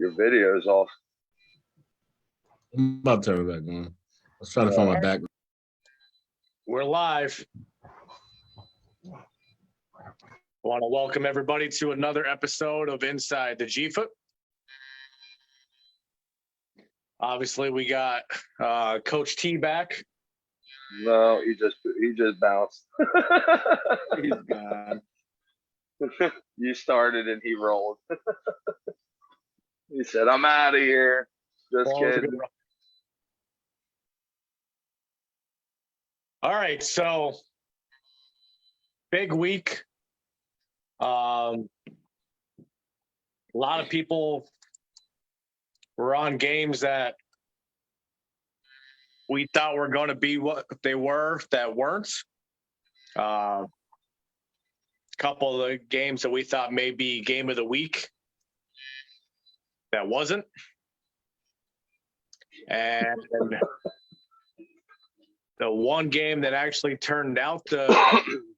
Your video's off. I'm about to turn it back on. Let's try to find my background. We're live. I want to welcome everybody to another episode of Inside the GEFA. Obviously, we got Coach T back. No, he just bounced. He's gone. You started and he rolled. He said, "I'm out of here." Just kidding. All right, so big week. A lot of people were on games that we thought were going to be what they were that weren't. A couple of the games that we thought may be game of the week that wasn't. And the one game that actually turned out to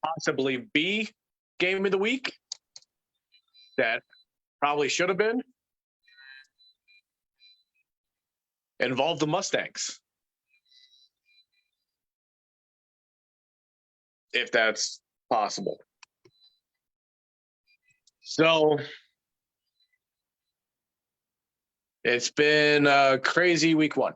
possibly be game of the week that probably should have been involved the Mustangs. If that's possible. So it's been a crazy week one.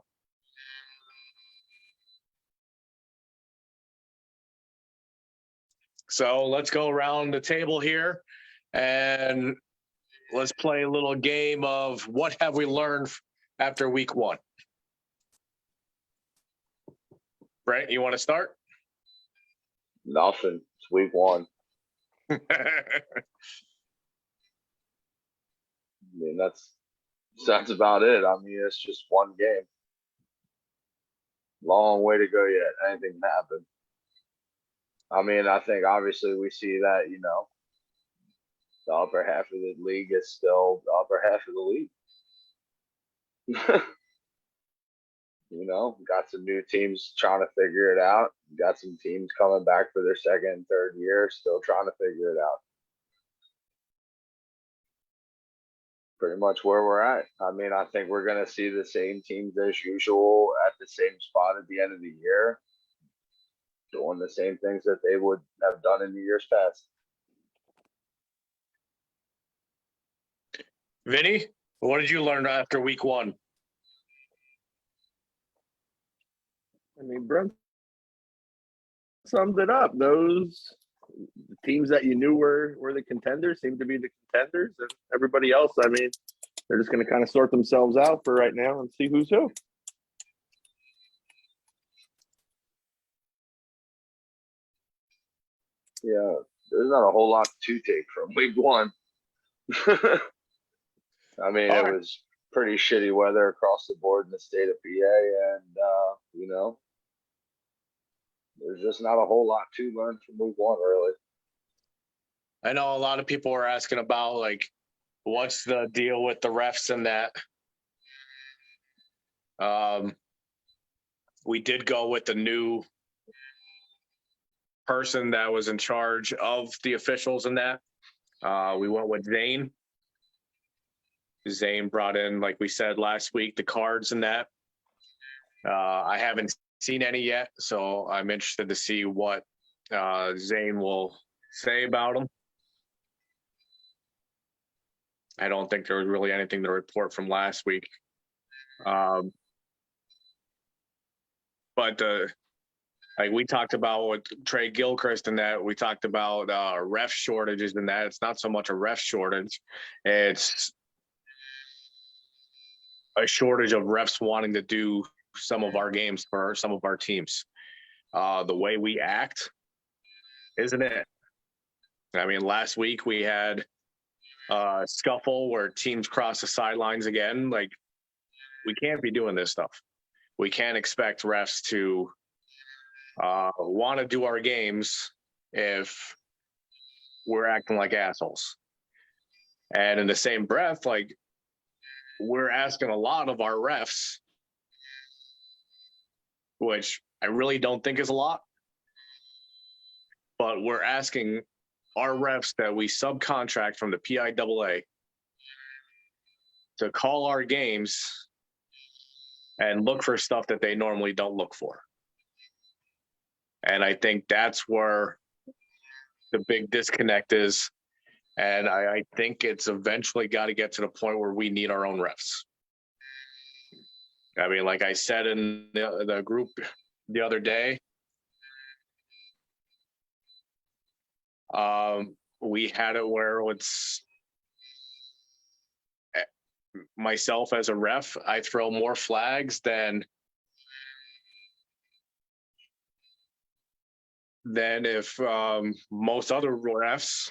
So let's go around the table here and let's play a little game of what have we learned after week one. Brent, you want to start? Nothing. It's week one. I mean, that's about it. I mean, it's just one game. Long way to go yet. Anything can happen. I mean, I think obviously we see that, the upper half of the league is still the upper half of the league. Got some new teams trying to figure it out. Got some teams coming back for their second and third year, still trying to figure it out. Pretty much where we're at. I mean, I think we're going to see the same teams as usual at the same spot at the end of the year, doing the same things that they would have done in the years past. Vinny, what did you learn after week one? I mean, Brent summed it up. Those teams that you knew were the contenders seem to be the contenders, and everybody else, I mean, they're just going to kind of sort themselves out for right now and see who's who. Yeah, there's not a whole lot to take from week one. I mean, it was pretty shitty weather across the board in the state of PA, and, there's just not a whole lot to learn from week one, really. I know a lot of people were asking about, what's the deal with the refs and that. We did go with the new person that was in charge of the officials and that. We went with Zane. Zane brought in, like we said last week, the cards and that. I haven't seen any yet, so I'm interested to see what Zane will say about them. I don't think there was really anything to report from last week. But we talked about with Trey Gilchrist and that, we talked about ref shortages and that. It's not so much a ref shortage. It's a shortage of refs wanting to do some of our games for some of our teams. The way we act, isn't it? I mean, last week we had a scuffle where teams cross the sidelines again. We can't be doing this stuff. We can't expect refs to want to do our games if we're acting like assholes. And in the same breath, we're asking a lot of our refs, which I really don't think is a lot, but we're asking our refs that we subcontract from the PIAA to call our games and look for stuff that they normally don't look for. And I think that's where the big disconnect is. And I think it's eventually got to get to the point where we need our own refs. I mean, like I said in the group the other day, we had it where it's myself as a ref, I throw more flags than if most other refs,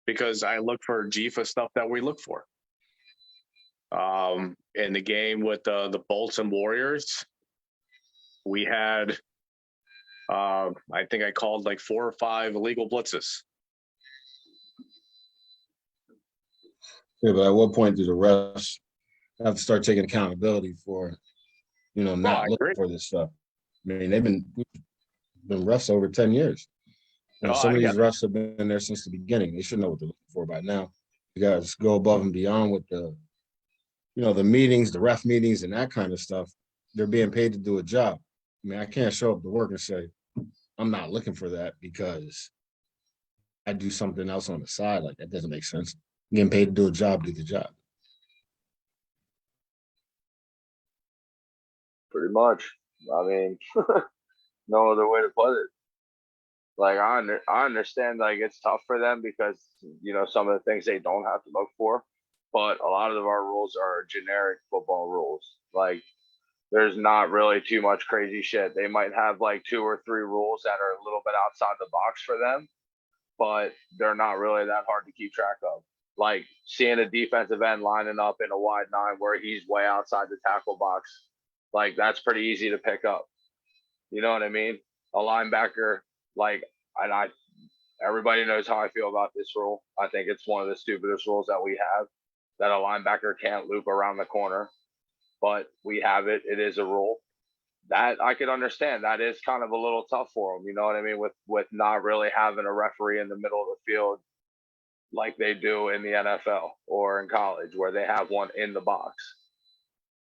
because I look for GEFA stuff that we look for. In the game with the Bolts and Warriors, we had, I think I called like 4 or 5 illegal blitzes. Yeah, but at what point do the refs have to start taking accountability for, not looking for this stuff? I mean, we've been refs over 10 years. And some of these refs have been there since the beginning. They should know what they're looking for by now. You guys go above and beyond with the meetings, the ref meetings and that kind of stuff. They're being paid to do a job. I mean, I can't show up to work and say, I'm not looking for that because I do something else on the side. Like, that doesn't make sense. I'm getting paid to do a job, do the job. Pretty much. I mean, no other way to put it. Like, I understand, like, it's tough for them because, some of the things they don't have to look for. But a lot of our rules are generic football rules. Like, there's not really too much crazy shit. They might have like 2 or 3 rules that are a little bit outside the box for them, but they're not really that hard to keep track of. Like seeing a defensive end lining up in a wide 9 where he's way outside the tackle box, like that's pretty easy to pick up. You know what I mean? A linebacker, like, and everybody knows how I feel about this rule. I think it's one of the stupidest rules that we have, that a linebacker can't loop around the corner. But we have it. It is a rule that I could understand. That is kind of a little tough for them. You know what I mean? With not really having a referee in the middle of the field like they do in the NFL or in college, where they have one in the box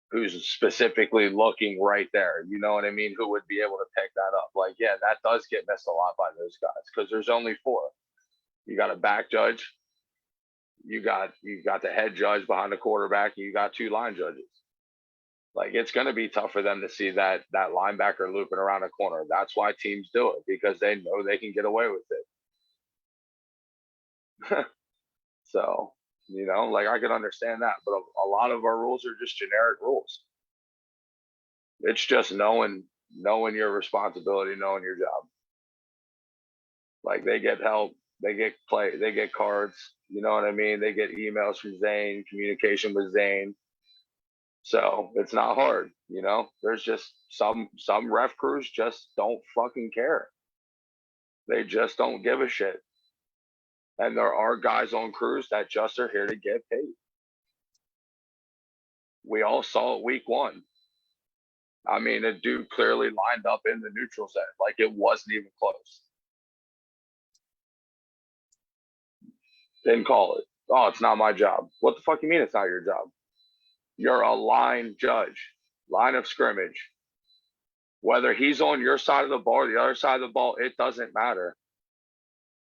who's specifically looking right there. You know what I mean? Who would be able to pick that up? Like, yeah, that does get missed a lot by those guys because there's only 4. You got a back judge, you got the head judge behind the quarterback, and you got 2 line judges. Like, it's going to be tough for them to see that linebacker looping around a corner. That's why teams do it, because they know they can get away with it. So, like, I can understand that, but a lot of our rules are just generic rules. It's just knowing your responsibility, knowing your job. Like, they get help, they get they get cards. You know what I mean? They get emails from Zane, communication with Zane. So it's not hard, There's just some ref crews just don't fucking care. They just don't give a shit. And there are guys on crews that just are here to get paid. We all saw it week 1. I mean, a dude clearly lined up in the neutral zone. Like, it wasn't even close. Didn't call it. Oh, it's not my job. What the fuck you mean it's not your job? You're a line judge, line of scrimmage. Whether he's on your side of the ball or the other side of the ball, it doesn't matter.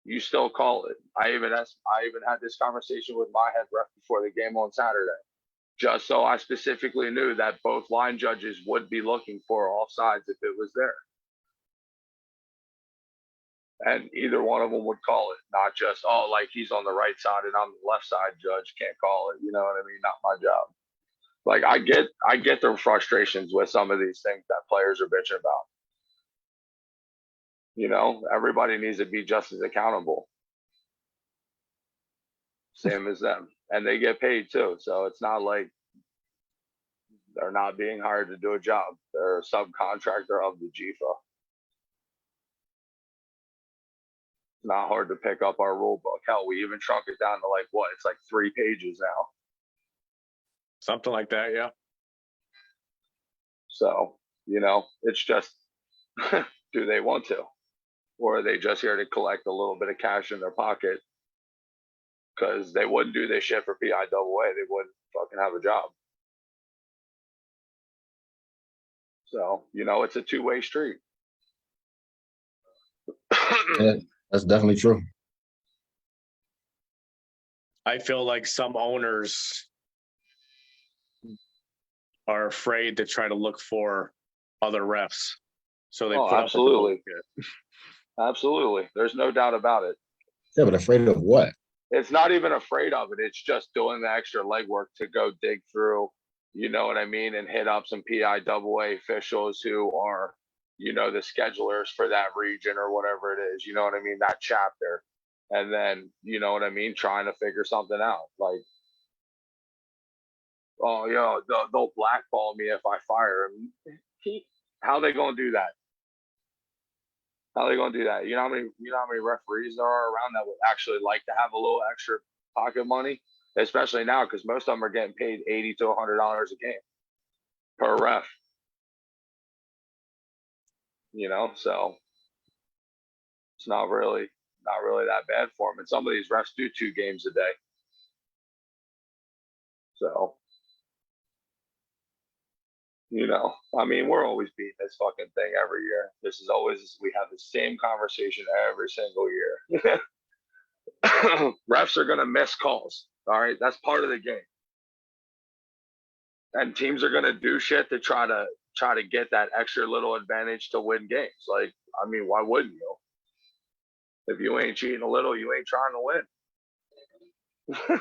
You still call it. I even had this conversation with my head ref before the game on Saturday, just so I specifically knew that both line judges would be looking for offsides if it was there. And either one of them would call it, not just, oh, like he's on the right side and I'm the left side judge, can't call it. You know what I mean? Not my job. Like, I get their frustrations with some of these things that players are bitching about. Everybody needs to be just as accountable. Same as them. And they get paid too. So it's not like they're not being hired to do a job. They're a subcontractor of the GEFA. It's not hard to pick up our rule book. Hell, we even shrunk it down to like what? It's like 3 pages now. Something like that, yeah. So, it's just, do they want to? Or are they just here to collect a little bit of cash in their pocket? Because they wouldn't do this shit for PIAA. They wouldn't fucking have a job. So, you know, it's a two-way street. Yeah, that's definitely true. I feel like some owners are afraid to try to look for other refs. So they Oh, put absolutely. up with the bullshit. Absolutely. There's no doubt about it. Yeah, but afraid of what? It's not even afraid of it. It's just doing the extra legwork to go dig through, you know what I mean, and hit up some PIAA officials who are, you know, the schedulers for that region or whatever it is, you know what I mean, that chapter. And then, you know what I mean, trying to figure something out. Like, oh, you know, they'll blackball me if I fire him. How they gonna do that? How they gonna do that? You know how many referees there are around that would actually like to have a little extra pocket money, especially now because most of them are getting paid $80 to $100 a game per ref. You know, so it's not really that bad for them. And some of these refs do 2 games a day. So, you know, I mean, we're always beating this fucking thing every year. This is always, we have the same conversation every single year. Refs are going to miss calls. All right. That's part of the game. And teams are going to do shit to try to get that extra little advantage to win games. Like, I mean, why wouldn't you? If you ain't cheating a little, you ain't trying to win. I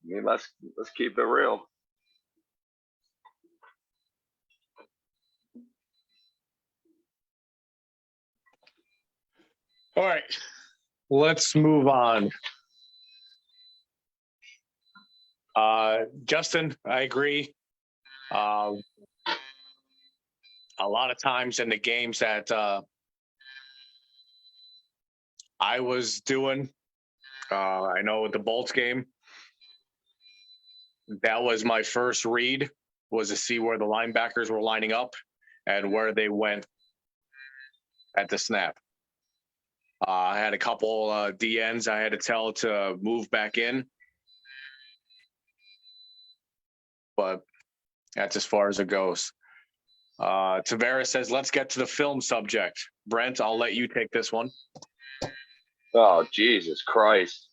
mean, let's keep it real. All right, let's move on. Justin, I agree. A lot of times in the games that I was doing, I know with the Bolts game, that was my first read, was to see where the linebackers were lining up and where they went at the snap. I had a couple DNs I had to tell to move back in, but that's as far as it goes. Tavares says, let's get to the film subject. Brent, I'll let you take this one. Oh, Jesus Christ.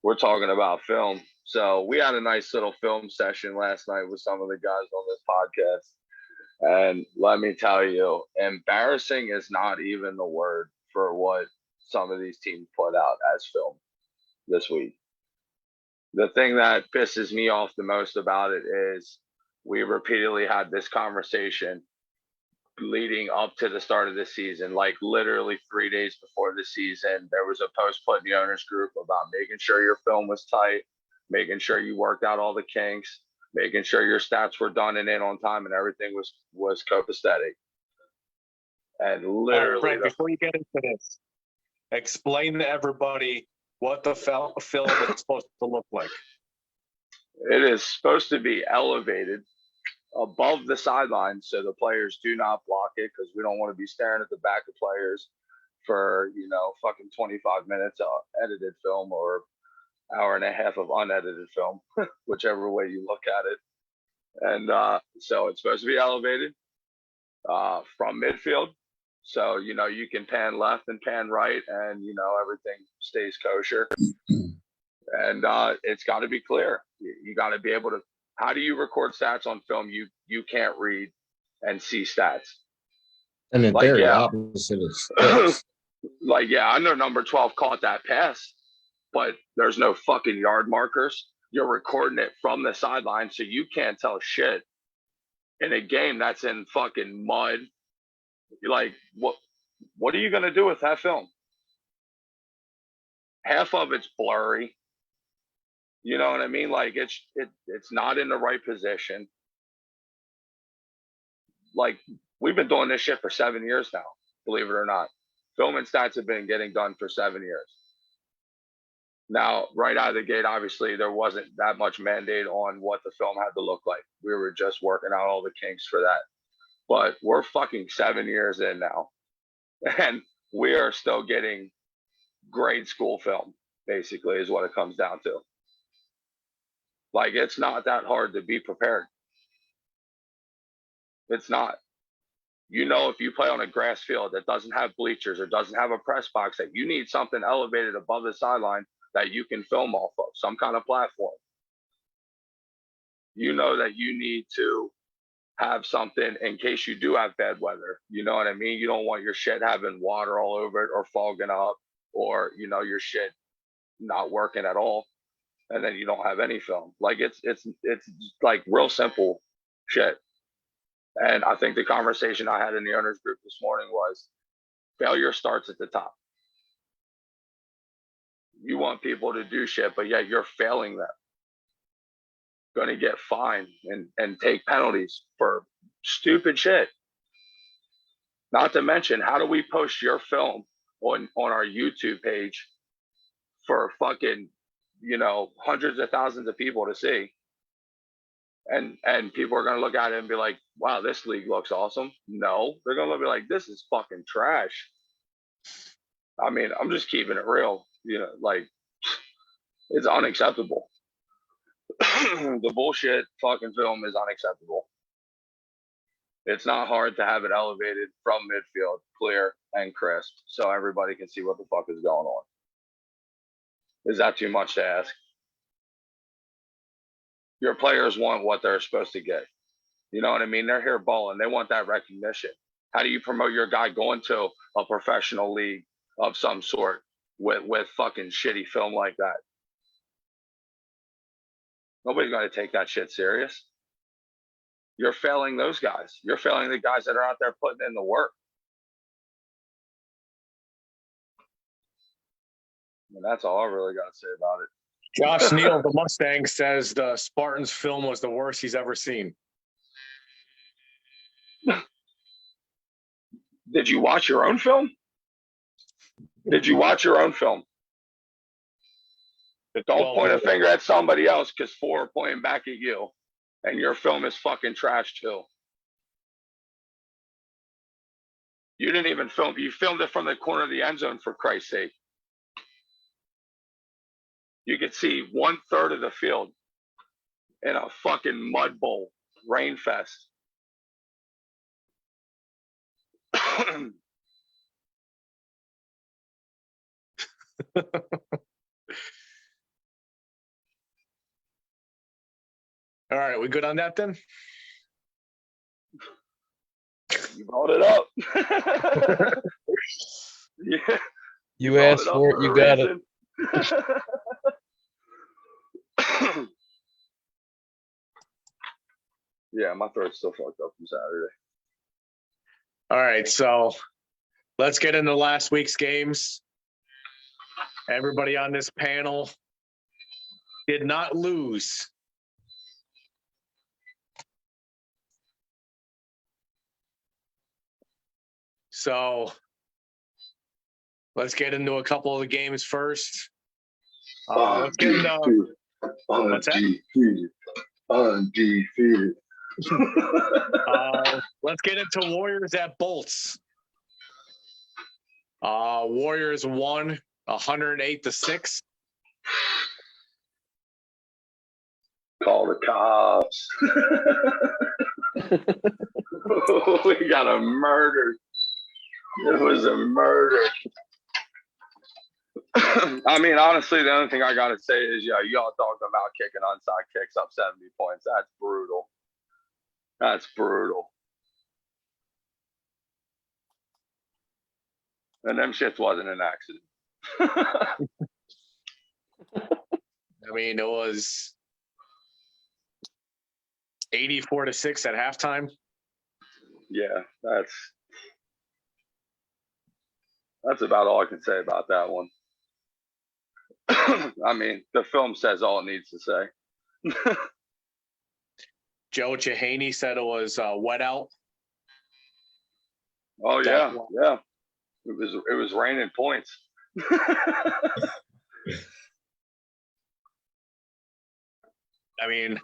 We're talking about film. So we had a nice little film session last night with some of the guys on this podcast. And let me tell you, embarrassing is not even the word for what some of these teams put out as film this week. The thing that pisses me off the most about it is we repeatedly had this conversation leading up to the start of the season, like literally 3 days before the season. There was a post put in the owners group about making sure your film was tight, making sure you worked out all the kinks, making sure your stats were done and in on time, and everything was copacetic. And literally, right, Brent, before you get into this, explain to everybody what the film is supposed to look like. It is supposed to be elevated above the sideline so the players do not block it, because we don't want to be staring at the back of players for, you know, fucking 25 minutes of edited film or hour and a half of unedited film, whichever way you look at it. And so it's supposed to be elevated from midfield. So, you know, you can pan left and pan right and, you know, everything stays kosher. And it's got to be clear. You got to be able to. How do you record stats on film? You can't read and see stats. And in theory, the opposite is like, yeah, I know number 12 caught that pass, but there's no fucking yard markers. You're recording it from the sideline, so you can't tell shit in a game that's in fucking mud. Like, what are you gonna do with that film? Half of it's blurry. You know what I mean? Like, it's not in the right position. Like, we've been doing this shit for 7 years now, believe it or not. Film and stats have been getting done for 7 years. Now, right out of the gate, obviously, there wasn't that much mandate on what the film had to look like. We were just working out all the kinks for that. But we're fucking 7 years in now, and we are still getting grade school film, basically, is what it comes down to. Like, it's not that hard to be prepared. It's not. You know, if you play on a grass field that doesn't have bleachers or doesn't have a press box, that you need something elevated above the sideline that you can film off of, some kind of platform. You know that you need to have something in case you do have bad weather. You know what I mean? You don't want your shit having water all over it or fogging up, or, you know, your shit not working at all, and then you don't have any film. Like it's like real simple shit. And I think the conversation I had in the owners group this morning was failure starts at the top. You want people to do shit, but yet you're failing them. Going to get fined and take penalties for stupid shit. Not to mention, how do we post your film on our YouTube page for fucking, you know, hundreds of thousands of people to see? And people are going to look at it and be like, wow, this league looks awesome. No, they're going to be like, this is fucking trash. I mean, I'm just keeping it real. You know, like, it's unacceptable. The bullshit fucking film is unacceptable. It's not hard to have it elevated from midfield, clear and crisp, so everybody can see what the fuck is going on. Is that too much to ask? Your players want what they're supposed to get. You know what I mean? They're here balling. They want that recognition. How do you promote your guy going to a professional league of some sort with fucking shitty film like that? Nobody's going to take that shit serious. You're failing those guys. You're failing the guys that are out there putting in the work. And that's all I really got to say about it. Josh Neal of the Mustang says the Spartans film was the worst he's ever seen. Did you watch your own film? Did you watch your own film? Don't point a finger at somebody else because 4 are pointing back at you. And your film is fucking trash too. You didn't even film. You filmed it from the corner of the end zone, for Christ's sake. You could see 1/3 of the field in a fucking mud bowl, rain fest. All right, we good on that then? You brought it up. Yeah. You asked for it, you got it. Yeah, my throat's still fucked up from Saturday. All right, so let's get into last week's games. Everybody on this panel did not lose. So let's get into a couple of the games first. Let's get into what's that? Undefeated. Let's get into Warriors at Bolts. Warriors won 108-6. Call the cops. We got a murder. It was a murder. I mean, honestly, the only thing I gotta say is, yeah, y'all talking about kicking onside kicks up 70 points. That's brutal. That's brutal. And them shits wasn't an accident. I mean, it was 84-6 at halftime. Yeah, that's about all I can say about that one. I mean, the film says all it needs to say. Joe Chahaney said it was wet out. Oh yeah, yeah. It was raining points. I mean,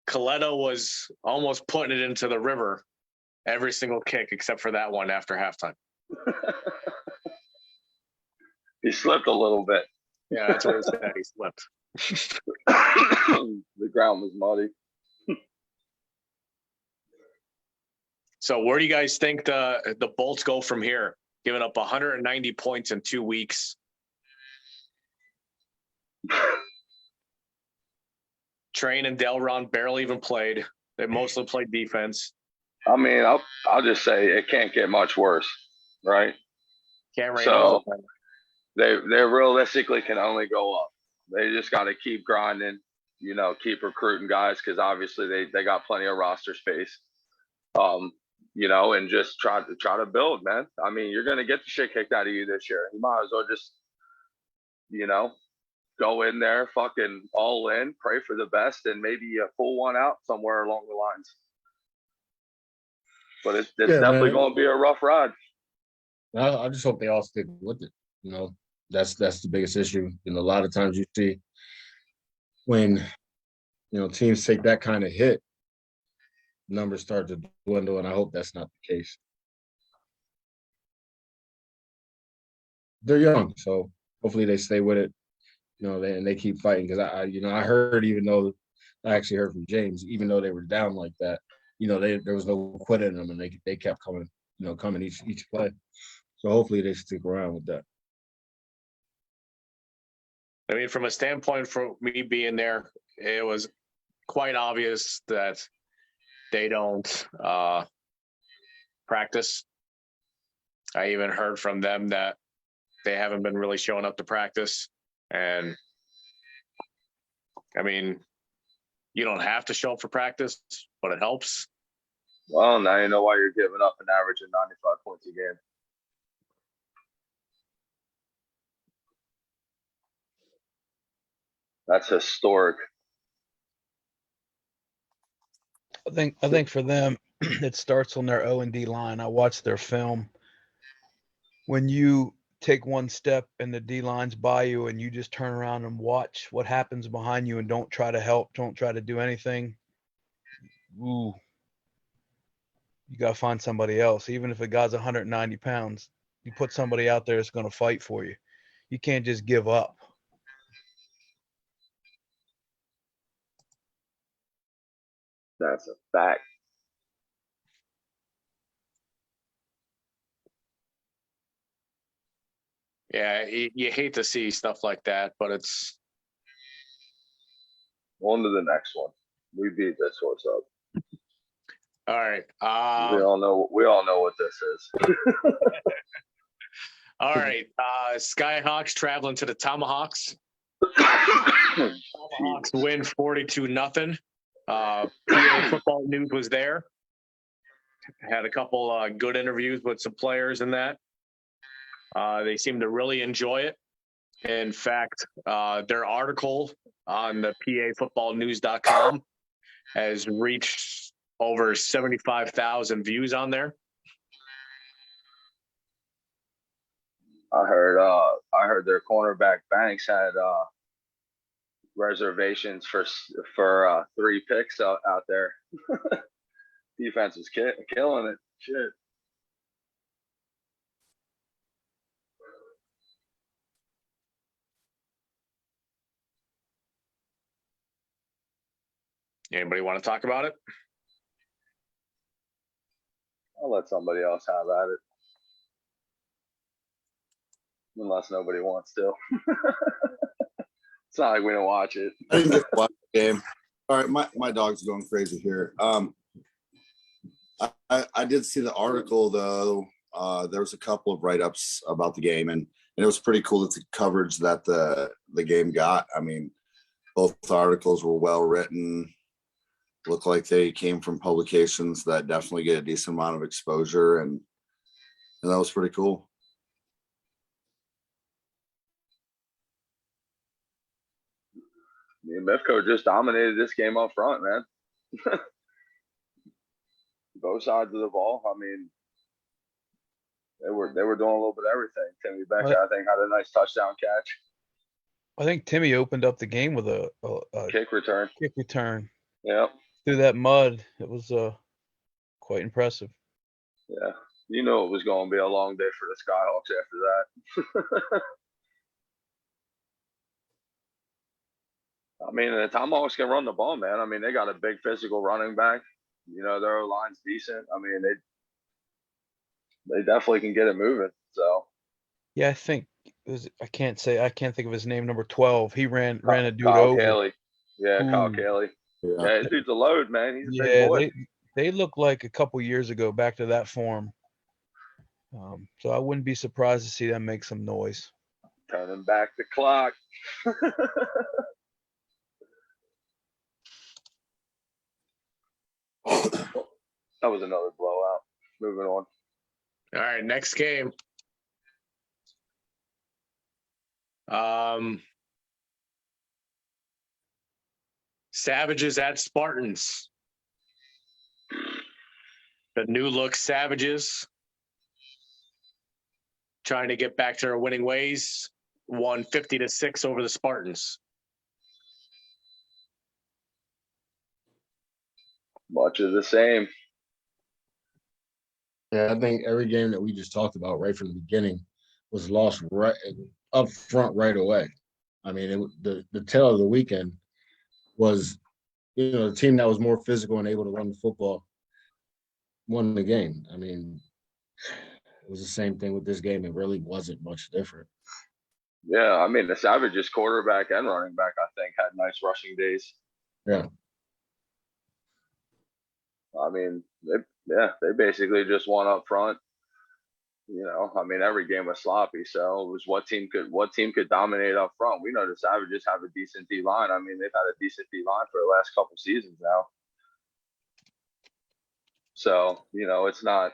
Coletto was almost putting it into the river every single kick except for that one after halftime. He slipped a little bit. Yeah, that's what he said. He slipped. The ground was muddy. So where do you guys think the Bolts go from here? Giving up 190 points in 2 weeks. Train and Delron barely even played. They mostly played defense. I mean, I'll just say it can't get much worse, right? Can't rain So on they realistically can only go up. They just got to keep grinding, you know, keep recruiting guys because obviously they got plenty of roster space. You know, and just try to build, man. I mean, you're gonna get the shit kicked out of you this year. You might as well just, you know, go in there, fucking all in, pray for the best, and maybe pull one out somewhere along the lines. But it's definitely going to be a rough ride. I just hope they all stick with it. You know, that's the biggest issue. And a lot of times you see when, you know, teams take that kind of hit, numbers start to dwindle, and I hope that's not the case. They're young, so hopefully they stay with it, you know, and they keep fighting. Because I heard, I actually heard from James, even though they were down like that, you know, there was no quit in them, and they kept coming, you know, coming each play. So hopefully they stick around with that. I mean, from a standpoint for me being there, it was quite obvious that they don't practice. I even heard from them that they haven't been really showing up to practice. And I mean, you don't have to show up for practice, but it helps. Well, now you know why you're giving up an average of 95 points a game. That's historic. I think for them, it starts on their O&D line. I watched their film. When you take one step and the D line's by you and you just turn around and watch what happens behind you and don't try to help, don't try to do anything, ooh, you got to find somebody else. Even if a guy's 190 pounds, you put somebody out there that's going to fight for you. You can't just give up. That's a fact. Yeah, you hate to see stuff like that, but it's On to the next one. We beat this horse up. all right. We all know what this is. All right. Skyhawks traveling to the Tomahawks. Tomahawks win 42-0. PA Football News was there. Had a couple good interviews with some players in that. They seem to really enjoy it. In fact, their article on the PAFootballNews.com has reached over 75,000 views on there. I heard their cornerback Banks had reservations for 3 picks out there. Defense is killing it. Shit. Anybody want to talk about it? I'll let somebody else have at it. Unless nobody wants to. It's not like we don't watch it. I didn't get to watch the game. All right, my dog's going crazy here. I did see the article though. There was a couple of write-ups about the game, and it was pretty cool that the coverage that the game got. I mean, both articles were well written. Looked like they came from publications that definitely get a decent amount of exposure, and that was pretty cool. I mean, Mifco just dominated this game up front, man. Both sides of the ball. I mean, they were doing a little bit of everything. Timmy Becker, I think, had a nice touchdown catch. I think Timmy opened up the game with a Kick return. Yep. Through that mud. It was quite impressive. Yeah. You know it was going to be a long day for the Skyhawks after that. I mean, the Tomahawks can run the ball, man. I mean, they got a big physical running back. You know, their line's decent. I mean, they definitely can get it moving. So Yeah, I think I can't think of his name. Number 12. He ran a dude Kyle over. Cayley. Yeah, Kyle Ooh, Cayley. Yeah. Yeah, this dude's a load, man. He's a big yeah, boy. they look like a couple years ago back to that form. So I wouldn't be surprised to see them make some noise. Turning back the clock. That was another blowout. Moving on. All right, next game. Savages at Spartans. The new look Savages trying to get back to their winning ways. Won 50-6 over the Spartans. Much of the same. Yeah, I think every game that we just talked about right from the beginning was lost right up front right away. I mean, the tail of the weekend was, the team that was more physical and able to run the football won the game. I mean, it was the same thing with this game. It really wasn't much different. Yeah, I mean, the Savages quarterback and running back, I think, had nice rushing days. Yeah. I mean, they basically just won up front. I mean, every game was sloppy, so it was what team could dominate up front. We know the Savages have a decent D line. I mean, they've had a decent D line for the last couple seasons now. So, it's not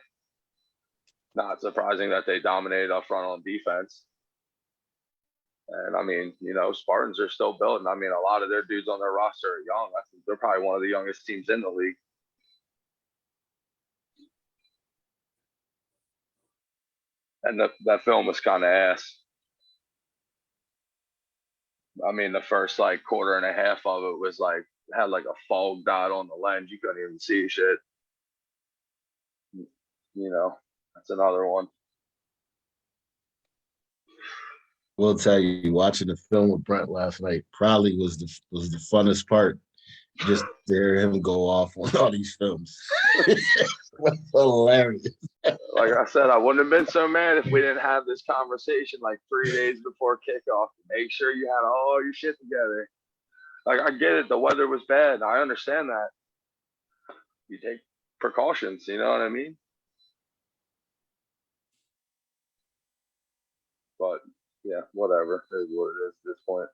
surprising that they dominated up front on defense. And I mean, Spartans are still building. I mean, a lot of their dudes on their roster are young. I think they're probably one of the youngest teams in the league. And that film was kind of ass. I mean, the first quarter and a half of it was had a fog dot on the lens. You couldn't even see shit. That's another one. We'll tell you, watching the film with Brent last night probably was the funnest part. Just to hear him go off on all these films. That's hilarious. Like I said, I wouldn't have been so mad if we didn't have this conversation 3 days before kickoff to make sure you had all your shit together. I get it. The weather was bad. I understand that. You take precautions. You know what I mean? But yeah, whatever. It is what it is at this point.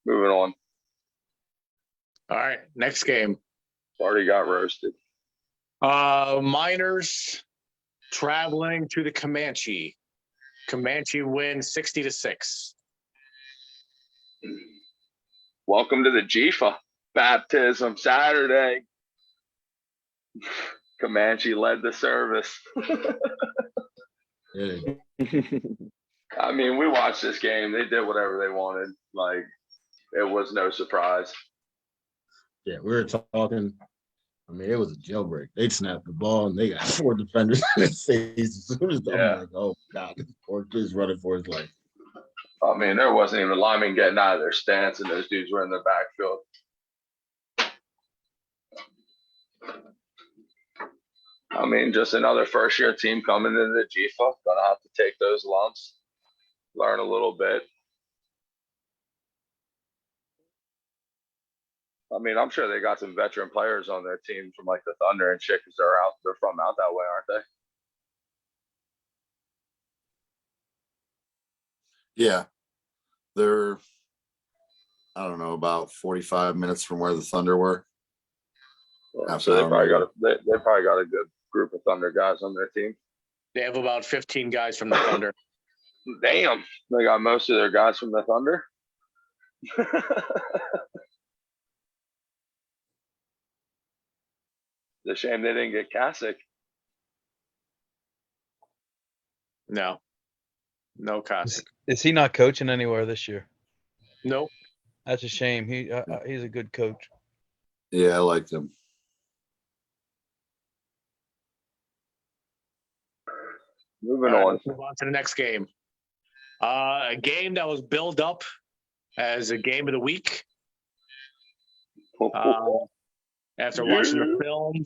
Moving on. All right, next game. Already got roasted. Miners traveling to the Comanche. Comanche win 60-6. Welcome to the GEFA baptism Saturday. Comanche led the service. Yeah. I mean, we watched this game. They did whatever they wanted. It was no surprise. Yeah, we were talking. I mean, it was a jailbreak. They snapped the ball and they got 4 defenders in his face. As soon as I'm like, oh God, this poor kid's running for his life. I mean, there wasn't even linemen getting out of their stance, and those dudes were in the backfield. I mean, just another first-year team coming into the GEFA. Gonna have to take those lumps, learn a little bit. I mean, I'm sure they got some veteran players on their team from the Thunder and shit because they're from out that way, aren't they? Yeah. They're, I don't know, about 45 minutes from where the Thunder were. So they probably got a good group of Thunder guys on their team. They have about 15 guys from the Thunder. Damn, they got most of their guys from the Thunder. It's a shame they didn't get Kasich. No Kasich. Is he not coaching anywhere this year? Nope. That's a shame. He's a good coach. Yeah, I liked him. Moving on. Let's move on to the next game. A game that was billed up as a game of the week. After watching the film,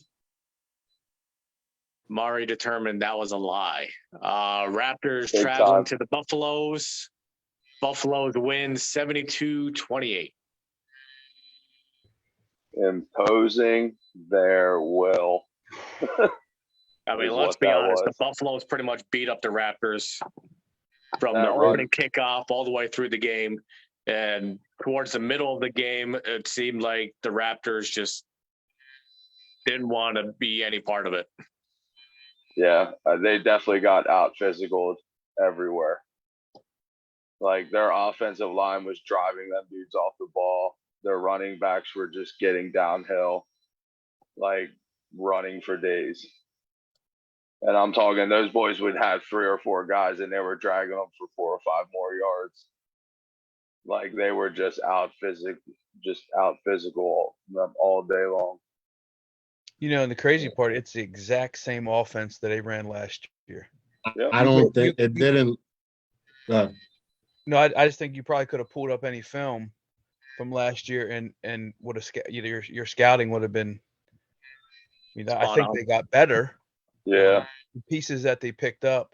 Mari determined that was a lie. Raptors Big traveling time. to the Buffaloes. Buffaloes win 72-28. Imposing their will. I mean, Is let's what be that honest. The was. Buffaloes pretty much beat up the Raptors from That the run. opening kickoff all the way through the game. And towards the middle of the game, it seemed like the Raptors just didn't want to be any part of it. Yeah, they definitely got out physical everywhere. Like their offensive line was driving them dudes off the ball. Their running backs were just getting downhill, like running for days. And I'm talking those boys would have 3 or 4 guys and they were dragging them for 4 or 5 more yards. Like they were just out physical them all day long. You know, and the crazy part, it's the exact same offense that they ran last year. Yeah. I don't think it didn't. No, I just think you probably could have pulled up any film from last year and would have your scouting would have been. I mean, I think they got better. Yeah. The pieces that they picked up,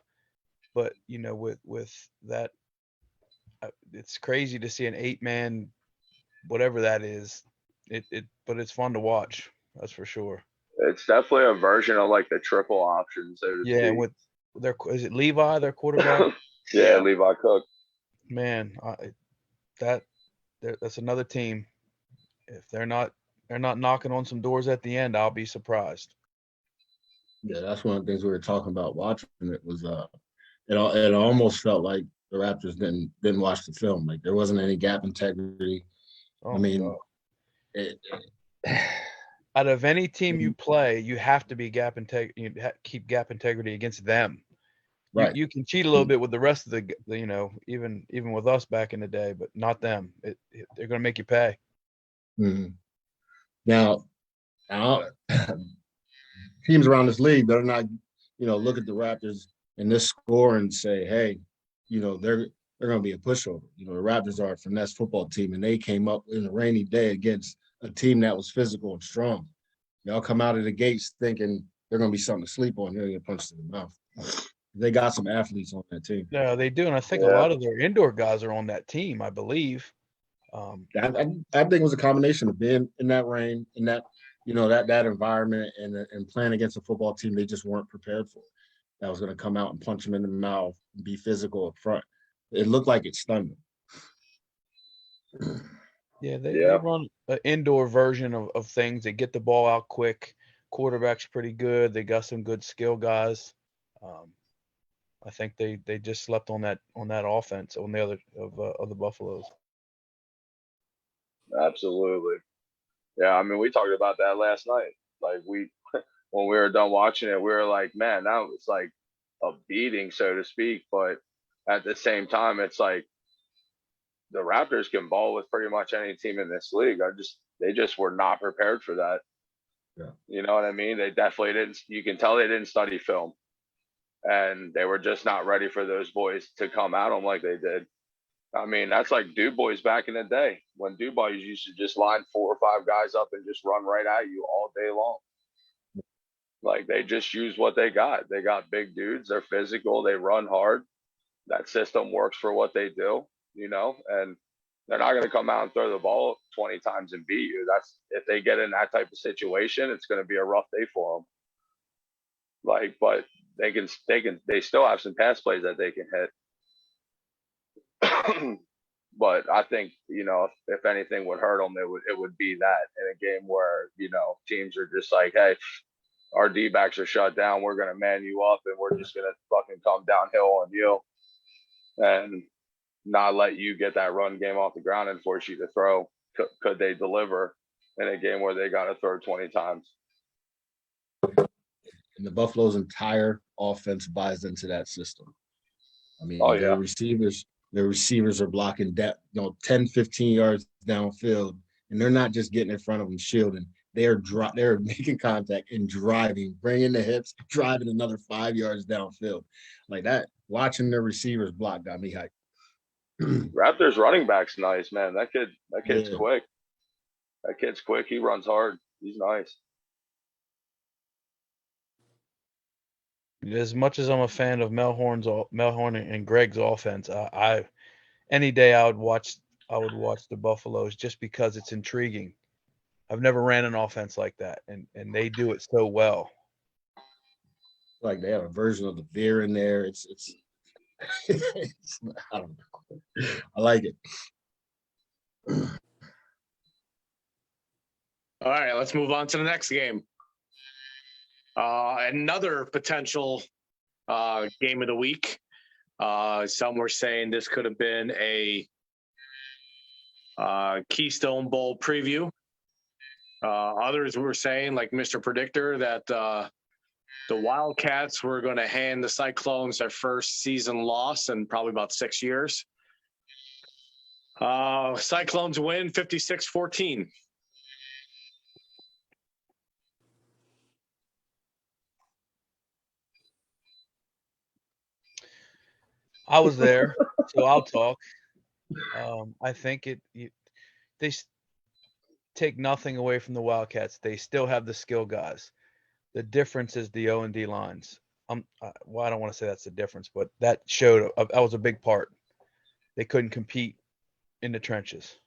but you know, with that, it's crazy to see an 8-man, whatever that is. But it's fun to watch. That's for sure. It's definitely a version of like the triple option, so to Yeah, speak. and with is it Levi, their quarterback? Yeah, Levi Cook. Man, that's another team. If they're not knocking on some doors at the end, I'll be surprised. Yeah, that's one of the things we were talking about watching it was it almost felt like the Raptors didn't watch the film. Like there wasn't any gap integrity. Oh, I mean, out of any team you play, you have to be keep gap integrity against them. right. You can cheat a little bit with the rest of the you know, even with us back in the day, but not them. They're going to make you pay. Mm-hmm. Now, teams around this league, they're not, look at the Raptors and this score and say, hey, they're going to be a pushover. The Raptors are a finesse football team, and they came up in a rainy day against a team that was physical and strong. Y'all come out of the gates thinking they're going to be something to sleep on. They're going to get punched in the mouth. They got some athletes on that team. No, they do, and I think a lot of their indoor guys are on that team, I believe. I think it was a combination of being in that rain, in that that environment, and playing against a football team they just weren't prepared for. That was going to come out and punch them in the mouth and be physical up front. It looked like it stunned them. Yeah, they run an indoor version of things. They get the ball out quick. Quarterback's pretty good. They got some good skill guys. I think they just slept on that offense on the other of the Buffaloes. Absolutely. Yeah, I mean, we talked about that last night. Like when we were done watching it, we were like, man, that was like a beating, so to speak. But at the same time, it's like the Raptors can ball with pretty much any team in this league. They just were not prepared for that. Yeah. You know what I mean? They definitely didn't. You can tell they didn't study film, and they were just not ready for those boys to come at them like they did. I mean, that's like Du Bois back in the day when Du Bois used to just line 4 or 5 guys up and just run right at you all day long. Like they just use what they got. They got big dudes. They're physical. They run hard. That system works for what they do, and they're not going to come out and throw the ball 20 times and beat you. That's if they get in that type of situation, it's going to be a rough day for them. Like, but they still have some pass plays that they can hit. But I think, if anything would hurt them, it would be that in a game where, teams are just like, hey, our D-backs are shut down. We're going to man you up and we're just going to fucking come downhill on you and not let you get that run game off the ground and force you to throw. Could they deliver in a game where they got to throw 20 times? And the Buffalo's entire offense buys into that system. I mean, their receivers are blocking 10, 15 yards downfield, and they're not just getting in front of them shielding. They're making contact and driving, bringing the hips, driving another 5 yards downfield. Like that, watching their receivers block got me hyped. Raptors running back's nice, man. That kid's quick. That kid's quick. He runs hard. He's nice. As much as I'm a fan of Melhorn and Greg's offense, any day I would watch the Buffaloes just because it's intriguing. I've never ran an offense like that, and they do it so well. Like they have a version of the beer in there. It's I don't know. I like it. All right, let's move on to the next game. Another potential game of the week. Some were saying this could have been a Keystone Bowl preview. Others were saying, like Mr. Predictor, that the Wildcats were going to hand the Cyclones their first season loss in probably about 6 years. Cyclones win 56-14. I was there, so I'll talk. I think they take nothing away from the Wildcats. They still have the skill guys. The difference is the O&D lines. Well, I don't want to say that's the difference, but that was a big part. They couldn't compete in the trenches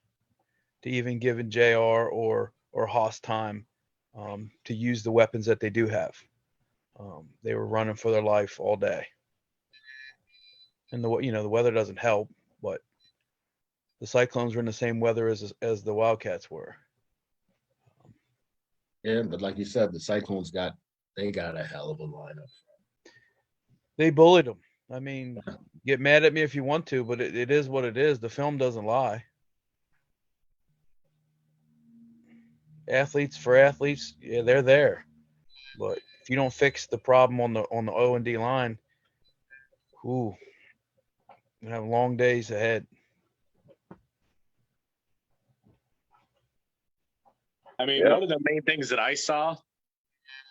to even give in JR or Haas time to use the weapons that they do have. They were running for their life all day. And the weather doesn't help, but the Cyclones were in the same weather as the Wildcats were. Yeah, but like you said, the Cyclones got a hell of a lineup. They bullied them. I mean, get mad at me if you want to, but it is what it is. The film doesn't lie. Athletes for athletes, yeah, they're there. But if you don't fix the problem on the O&D line, you have long days ahead. I mean, one of the main things that I saw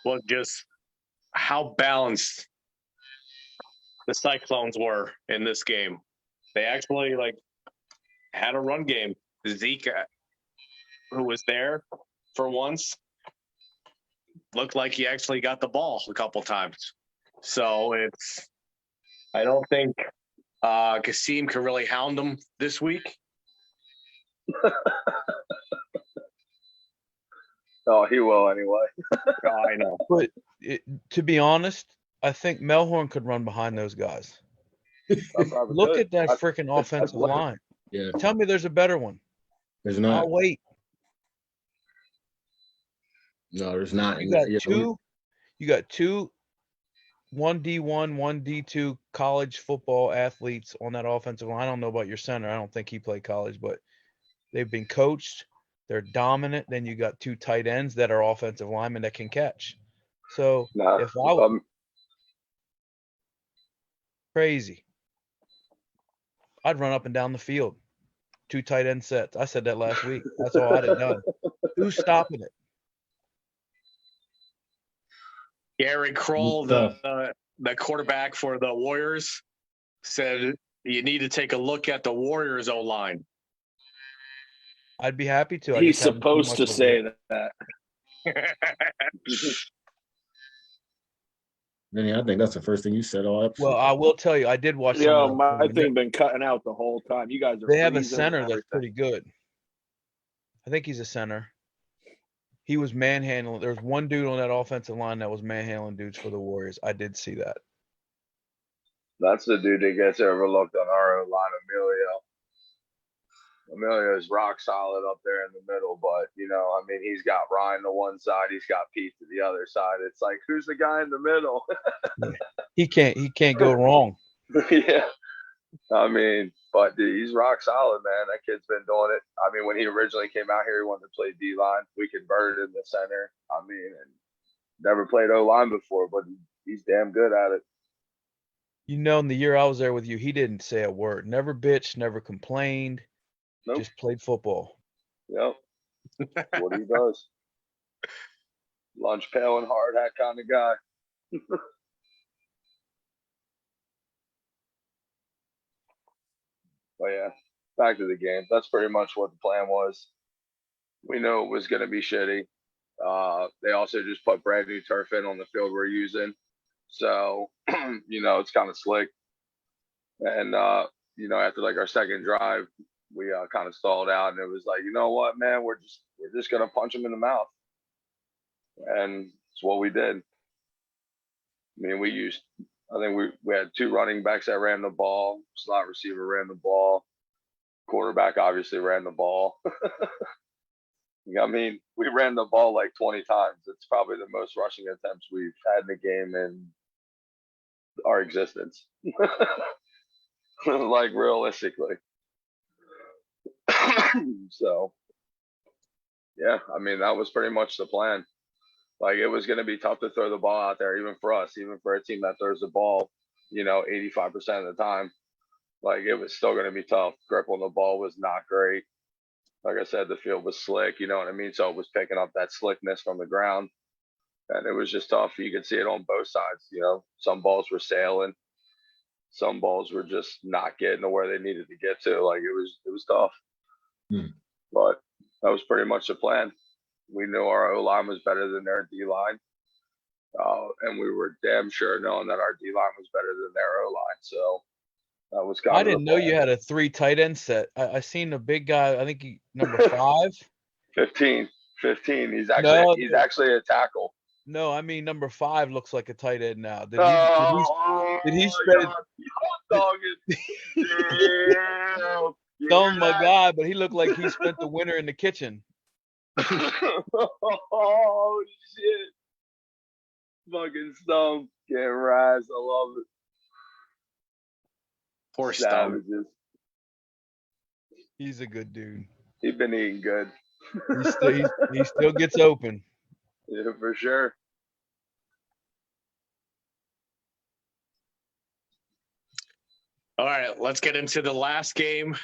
was just how balanced the Cyclones were in this game. They actually had a run game. Zeke, who was there for once, looked like he actually got the ball a couple times. So I don't think Kasim can really hound them this week. Oh, he will anyway. I know. But to be honest, I think Melhorn could run behind those guys. Look at that freaking offensive line. Yeah. Tell me there's a better one. There's not. I'll wait. No, there's not. You got two 1D1, 1D2 college football athletes on that offensive line. I don't know about your center. I don't think he played college, but they've been coached. They're dominant. Then you got two tight ends that are offensive linemen that can catch. So if I was crazy, I'd run up and down the field. Two tight end sets. I said that last week. That's all I'd have done. Who's stopping it? Gary Kroll, the quarterback for the Warriors, said you need to take a look at the Warriors O-line. I'd be happy to. He's supposed to say that. Vinny, I think that's the first thing you said all episode. Well, I will tell you, I did watch. My thing been cutting out the whole time. You guys are. They have a center that's pretty good. I think he's a center. He was manhandling. There was one dude on that offensive line that was manhandling dudes for the Warriors. I did see that. That's the dude that gets overlooked on our own line, Emilio. Emilio is rock solid up there in the middle, but he's got Ryan to one side, he's got Pete to the other side. It's like, who's the guy in the middle? He can't go wrong. Yeah. But dude, he's rock solid, man. That kid's been doing it. When he originally came out here, he wanted to play D-line. We converted in the center. And never played O-line before, but he's damn good at it. In the year I was there with you, he didn't say a word. Never bitched, never complained. Nope. Just played football. Yep. That's what he does. Lunch pail and hard hat kind of guy. But yeah, back to the game. That's pretty much what the plan was. We knew it was going to be shitty. They also just put brand new turf in on the field we're using. So, it's kind of slick. And, after like our second drive, we kind of stalled out, and it was like, you know what, man, we're just going to punch him in the mouth. And it's what we did. I mean, I think we had two running backs that ran the ball, slot receiver ran the ball, quarterback obviously ran the ball. I mean, we ran the ball like 20 times. It's probably the most rushing attempts we've had in the game in our existence. Like realistically. So, yeah, I mean, that was pretty much the plan. Like, it was going to be tough to throw the ball out there, even for us, even for a team that throws the ball, 85% of the time. Like, it was still going to be tough. Grip on the ball was not great. Like I said, the field was slick, you know what I mean? So it was picking up that slickness from the ground. And it was just tough. You could see it on both sides, Some balls were sailing. Some balls were just not getting to where they needed to get to. Like, it was tough. But that was pretty much the plan. We knew our O-line was better than their D-line. And we were damn sure knowing that our D-line was better than their O-line. So that was kind I of the didn't know plan. you had a 3 tight end set. I seen a big guy, I think number 5. 15. He's No, actually a tackle. no, I mean number 5 looks like a tight end now. Did Oh, he spend dog is damn. oh my God, but he looked like he spent the winter in the kitchen. Oh shit. Fucking Stump getting rise. I love it. Poor Stump. Savages. He's a good dude. He's been eating good. He still gets open. Yeah, for sure. All right, let's get into the last game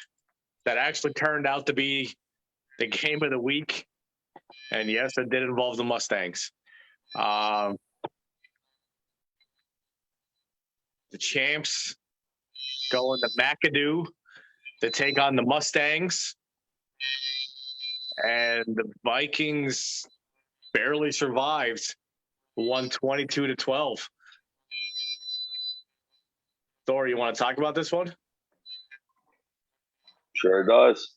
that actually turned out to be the game of the week. And yes, it did involve the Mustangs. The champs going to McAdoo to take on the Mustangs. And the Vikings barely survived, won 22-12. Thor, you want to talk about this one? Sure does.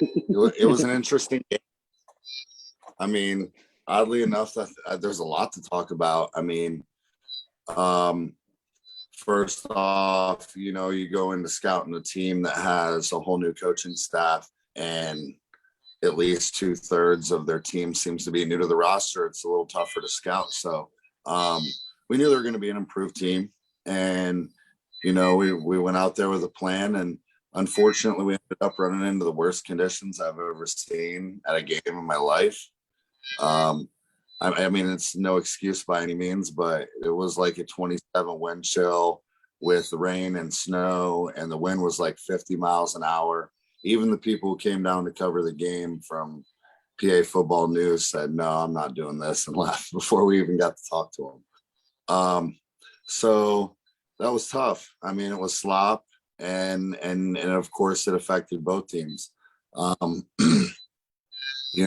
It was an interesting game. I mean, oddly enough, there's a lot to talk about. I mean, first off, you go into scouting a team that has a whole new coaching staff, and at least 2/3 of their team seems to be new to the roster. It's a little tougher to scout. So we knew they were going to be an improved team. And, we went out there with a plan, and unfortunately we ended up running into the worst conditions I've ever seen at a game in my life. I mean, it's no excuse by any means, but it was like a 27 wind chill with rain and snow, and the wind was like 50 miles an hour. Even the people who came down to cover the game from PA Football News said, no, I'm not doing this, and left before we even got to talk to them. So that was tough. I mean, it was slop, and of course it affected both teams. A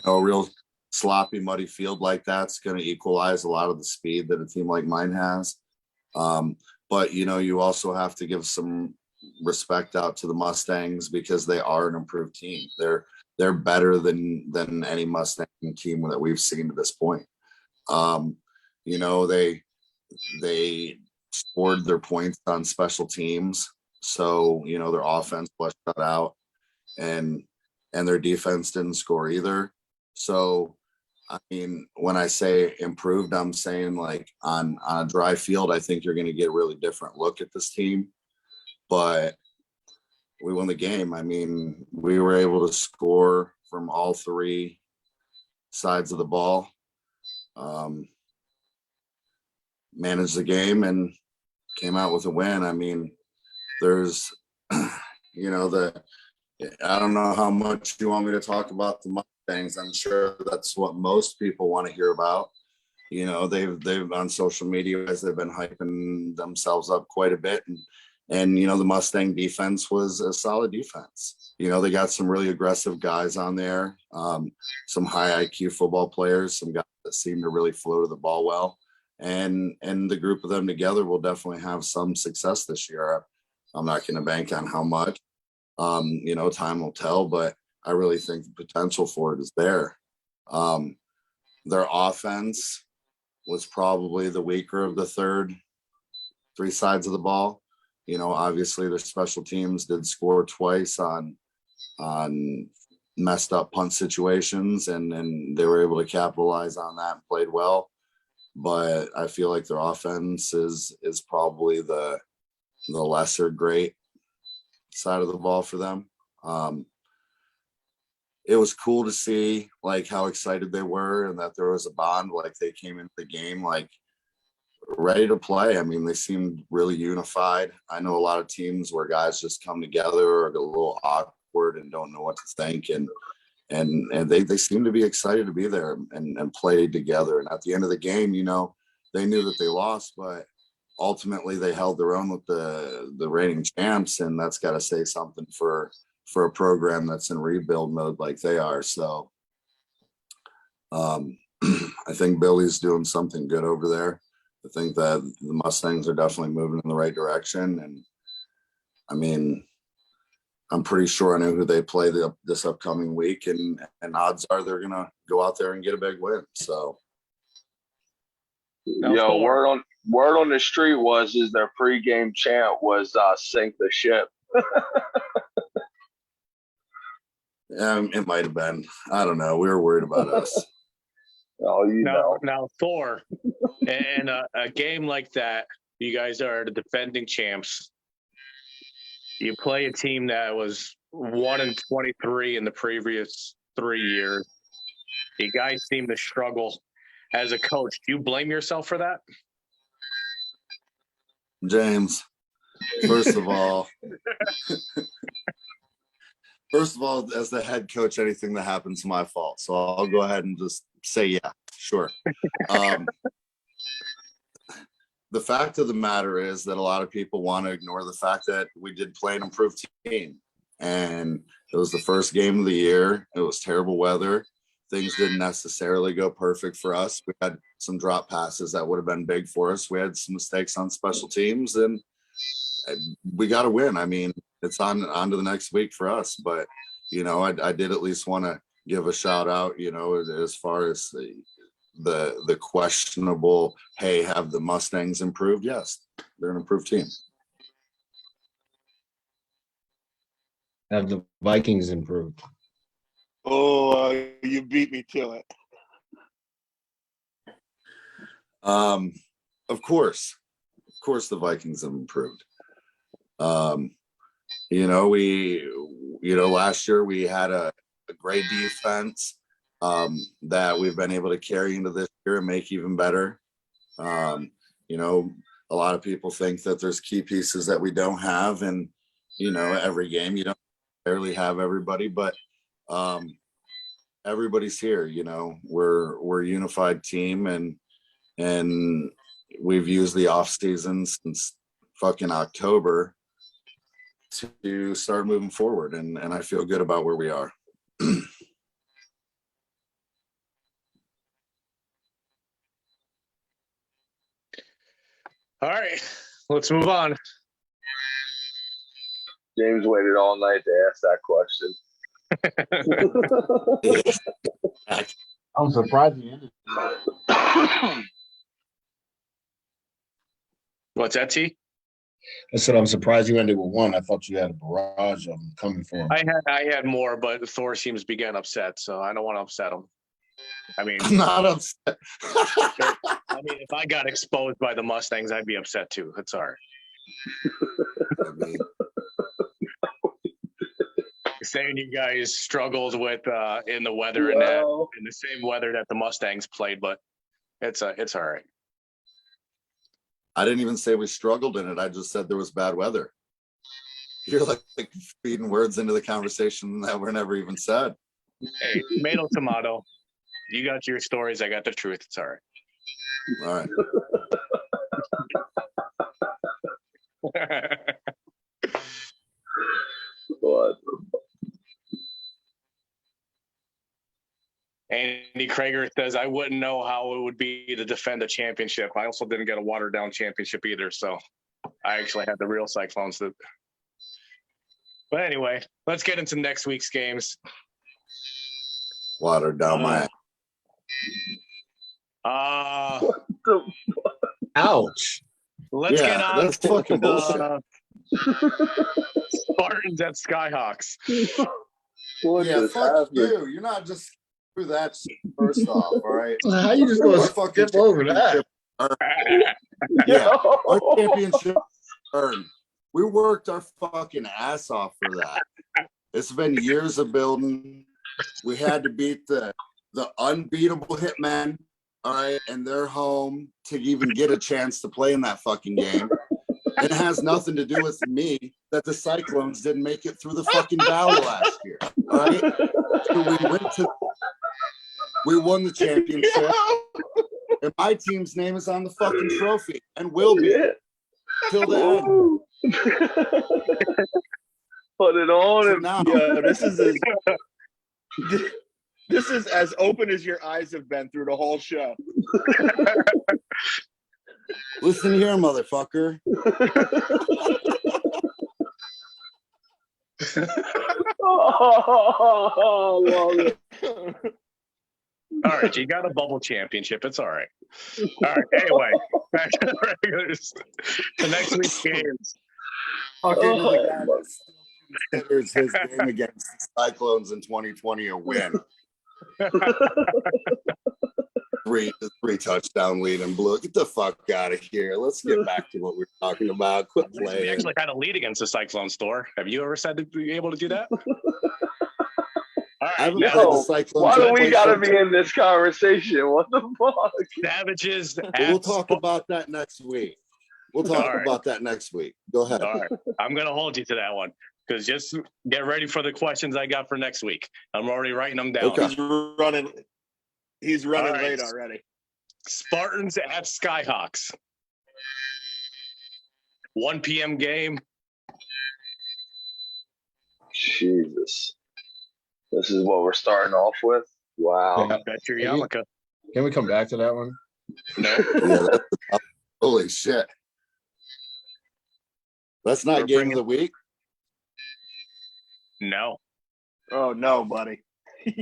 real sloppy, muddy field like that's going to equalize a lot of the speed that a team like mine has. But you also have to give some respect out to the Mustangs, because they are an improved team. They're better than any Mustang team that we've seen to this point. They scored their points on special teams, so their offense was shut out, and their defense didn't score either. So I mean, when I say improved, I'm saying like on a dry field, I think you're going to get a really different look at this team. But we won the game. I mean, we were able to score from all 3 sides of the ball, managed the game, and came out with a win. I mean, there's, I don't know how much you want me to talk about the Mustangs. I'm sure that's what most people want to hear about. They've on social media, as they've been hyping themselves up quite a bit, and the Mustang defense was a solid defense. They got some really aggressive guys on there, some high IQ football players, some guys that seem to really flow to the ball well. and the group of them together will definitely have some success this year. I'm not going to bank on how much. Time will tell, but I really think the potential for it is there. Their offense was probably the weaker of the three sides of the ball. Obviously their special teams did score twice on messed up punt situations, and they were able to capitalize on that and played well. But I feel like their offense is probably the lesser great side of the ball for them. It was cool to see like how excited they were and that there was a bond. Like they came into the game like ready to play. I mean, they seemed really unified. I know a lot of teams where guys just come together or get a little awkward and don't know what to think, and they seem to be excited to be there and play together. And at the end of the game, they knew that they lost, but ultimately they held their own with the reigning champs, and that's got to say something for a program that's in rebuild mode like they are. So I think Billy's doing something good over there. I think that the Mustangs are definitely moving in the right direction. And I mean, I'm pretty sure I know who they play this upcoming week, and odds are they're going to go out there and get a big win. So. Yo, word on the street is their pregame chant was "sink the ship." It might have been. I don't know. We were worried about us. Oh, Now, Thor, in a game like that, you guys are the defending champs. You play a team that was 1-23 in the previous 3 years. You guys seem to struggle. As a coach, do you blame yourself for that? James, first of all, as the head coach, anything that happens is my fault. So I'll go ahead and just say, yeah, sure. The fact of the matter is that a lot of people want to ignore the fact that we did play an improved team. And it was the first game of the year. It was terrible weather. Things didn't necessarily go perfect for us. We had some drop passes that would have been big for us. We had some mistakes on special teams, and we got to win. I mean, it's on to the next week for us. But, I did at least want to give a shout out, as far as the questionable, hey, have the Mustangs improved? Yes, they're an improved team. Have the Vikings improved? Oh, you beat me to it. Of course the Vikings have improved. Last year we had a great defense that we've been able to carry into this year and make even better. A lot of people think that there's key pieces that we don't have, and every game you don't barely have everybody, but everybody's here. We're a unified team, and we've used the off season since fucking October to start moving forward, and I feel good about where we are. All right, let's move on. James waited all night to ask that question. I'm surprised you ended. What's that, T? I said I'm surprised you ended with one. I thought you had a barrage of them coming for him. I had more, but Thor seems to be getting upset, so I don't want to upset him. I mean, I'm not upset. if I got exposed by the Mustangs, I'd be upset too. That's all right. Saying you guys struggled with in the weather and that in the same weather that the Mustangs played, but it's all right. I didn't even say we struggled in it. I just said there was bad weather. You're like feeding words into the conversation that were never even said. Hey, tomato, tomato. You got your stories. I got the truth. It's all right. All right. What? Andy Krager says, I wouldn't know how it would be to defend a championship. I also didn't get a watered down championship either. So I actually had the real Cyclones. But anyway, let's get into next week's games. Watered down my. Ouch. Let's get on That's fucking bullshit. Spartans at Skyhawks. What Yeah, just fuck happened? you. You're not just through that shit, first off, all right? How you just gonna Our fucking skip over that? Yeah, our championship earned. We worked our fucking ass off for that. It's been years of building. We had to beat the unbeatable Hitmen, all right, and they're home to even get a chance to play in that fucking game. And it has nothing to do with me that the Cyclones didn't make it through the fucking valley last year. All right. So we won the championship. And my team's name is on the fucking trophy and will be till the end. Put it on So and now, yeah, this is as open as your eyes have been through the whole show. listen here, motherfucker. Oh, love it. All right, you got a bubble championship. It's all right. All right. Anyway, back to the regulars. The next week's games. Fucking the guy that still considers his game against the Cyclones in 2020 a win. Three touchdown lead and blew. Get the fuck out of here. Let's get back to what we're talking about. Quit We playing. actually had a lead against the Cyclone store. Have you ever said to be able to do that? All I right. haven't Now, played the Cyclones. Why do in we place gotta of- be in this conversation? What the fuck? Savages. We'll talk about that next week. We'll talk All right. about that next week. Go ahead. All right. I'm going to hold you to that one because just get ready for the questions I got for next week. I'm already writing them down. Okay. He's running All right. late already. Spartans at Skyhawks. 1 p.m. game. Jesus. This is what we're starting off with? Wow. Yeah. Bet your Have you- yarmulke. Can we come back to that one? No. Yeah, holy shit. That's not We're game bringing- of the week. No. Oh no, buddy.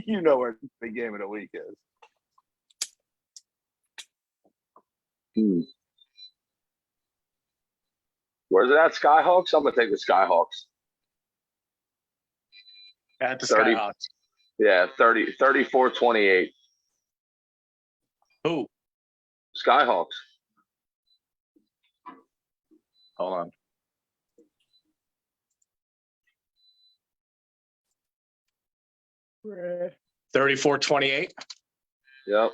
You know where the game of the week is. Where's it at? Skyhawks? I'm gonna take the Skyhawks. At the 30. Skyhawks. Yeah, 34-28. Who? Skyhawks. Hold on. Right. 34-28. Yep.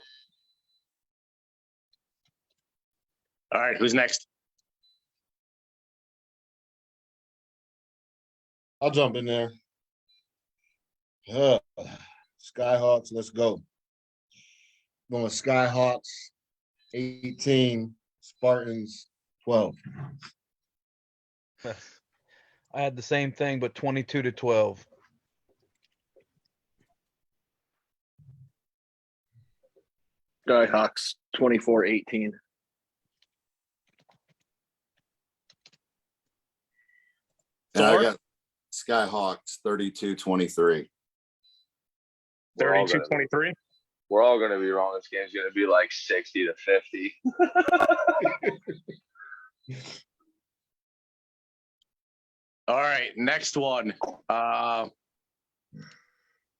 All right. Who's next? I'll jump in there. Skyhawks, let's go. Going Skyhawks, 18, Spartans, 12. I had the same thing, but 22-12. Skyhawks 24-18. And I Thor? got Skyhawks 32-23. We're all gonna- 32-23. We're all gonna be wrong. This game's gonna be like 60-50. All right. Next one.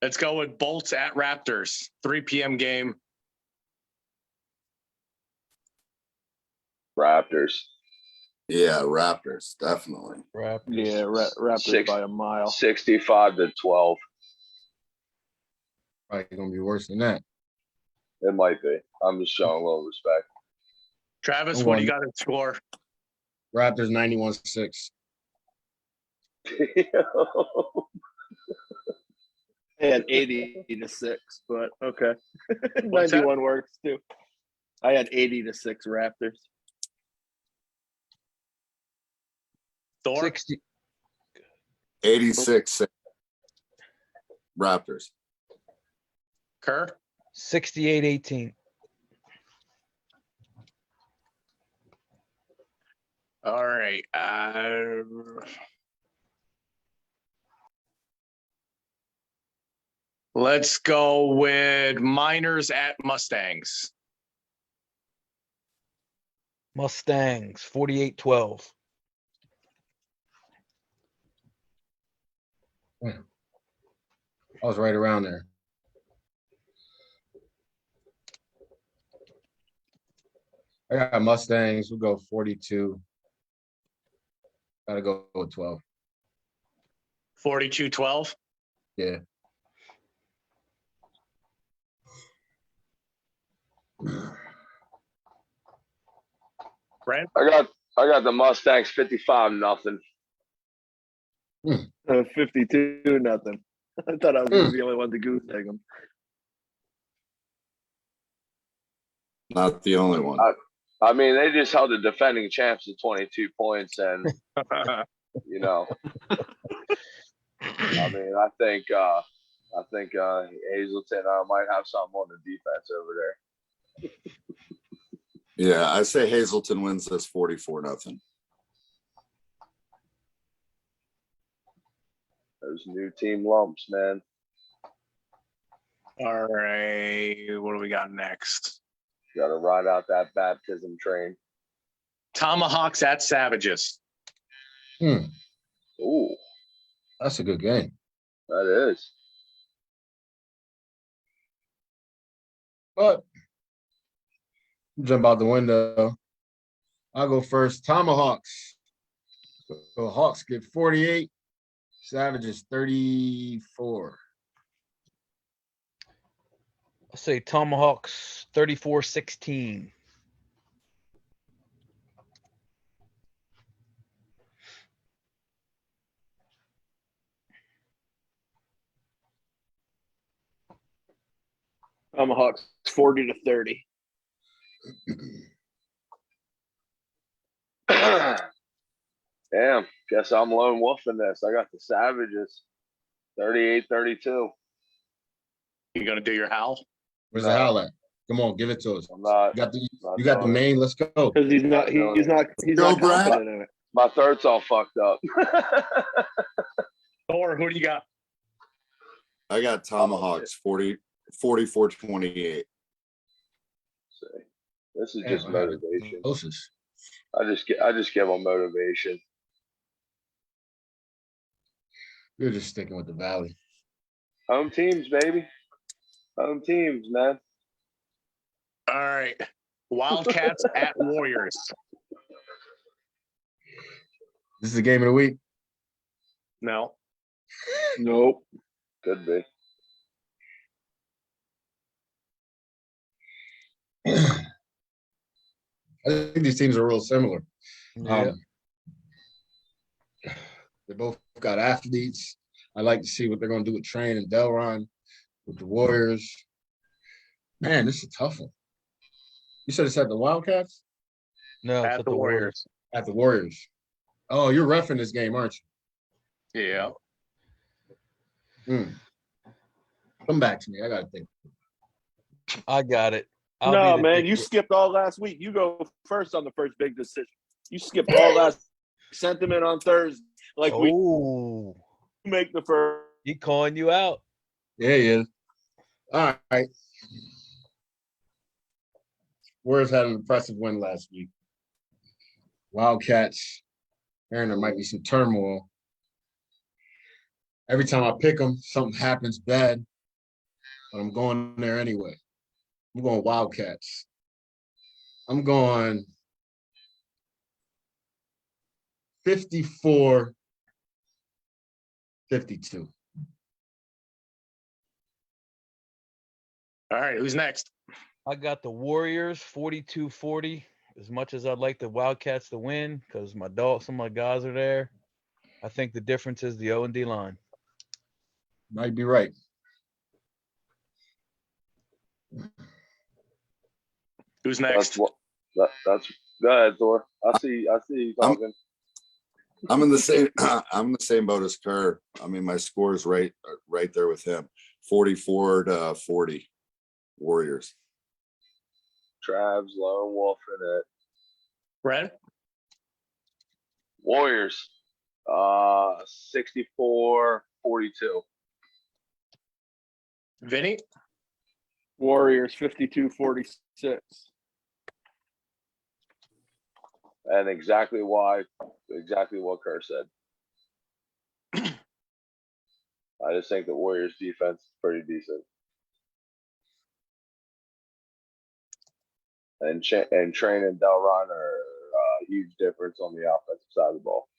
Let's go with Bolts at Raptors. 3 p.m. game. Raptors. Yeah, Raptors, definitely. Raptors. Yeah, Raptors Six. by a mile. 65-12. Probably gonna be worse than that. It might be. I'm just showing a little respect. Travis, Hold what on. do you got to score? Raptors 91-6. I had 80-6, but okay. What's that? 91 works too. I had 80-6 Raptors. Thor? 60. 86 Raptors. Kerr? 68-18. All right. Let's go with Miners at Mustangs. Mustangs 48-12. I was right around there. I got Mustangs. We'll go 42. Gotta go with 12. 42-12. Yeah. Brent? I got the Mustangs 55-0. 52-0. I thought I was going to be the only one to goose egg them. Not the only one. I mean, they just held the defending champs to 22 points, and you know, I mean, I think Hazleton might have something on the defense over there. Yeah, I say Hazleton wins this 44-0. Those new team lumps, man. All right. What do we got next? Got to ride out that baptism train. Tomahawks at Savages. Ooh, That's a good game. that is. But jump out the window. I'll go first. Tomahawks. So Hawks get 48. Savages 34. I'll say Tomahawks 34-16. Tomahawks 40-30. Damn, guess I'm lone wolf in this. I got the Savages 38-32. You gonna do your howl? Where's the howl at? Come on, give it to us. I'm not. You got the main. Let's go. Because he's not Go, Brad. confident in it. My third's all fucked up. Thor, who do you got? I got Tomahawks 44-28. This is just motivation. Closest. I just give them motivation. You're just sticking with the Valley. Home teams, baby. Home teams, man. All right. Wildcats at Warriors. This is the game of the week. No. Nope. Could be. I think these teams are real similar. Yeah. They both got athletes. I like to see what they're going to do with Train and Delron, with the Warriors. Man, this is a tough one. You said it's at the Wildcats? No, it's At the Warriors. At the Warriors. Oh, you're reffing this game, aren't you? Yeah. Come back to me. I got to think. I got it. I'll No, be the man, dick you with- skipped all last week. You go first on the first big decision. You skipped all last sentiment on Thursday. Like we Oh, make the first. he calling you out. Yeah, he is. All right. Warriors had an impressive win last week. Wildcats, Aaron, there might be some turmoil. Every time I pick them, something happens bad, but I'm going there anyway. I'm going Wildcats. I'm going 54-52. All right. Who's next? I got the Warriors 42-40. As much as I'd like the Wildcats to win, because some of my guys are there, I think the difference is the O&D line. Might be right. Who's next? That's go ahead, Thor. I see you talking. I'm in the same. I'm in the same boat as Kerr. I mean, my score is right there with him, 44-40. Warriors. Trav's lone wolf in it. Brent, Warriors. 64-42. Vinny, Warriors 52-46. And exactly what Kerr said. I just think the Warriors defense is pretty decent. And Train and Delron are a huge difference on the offensive side of the ball.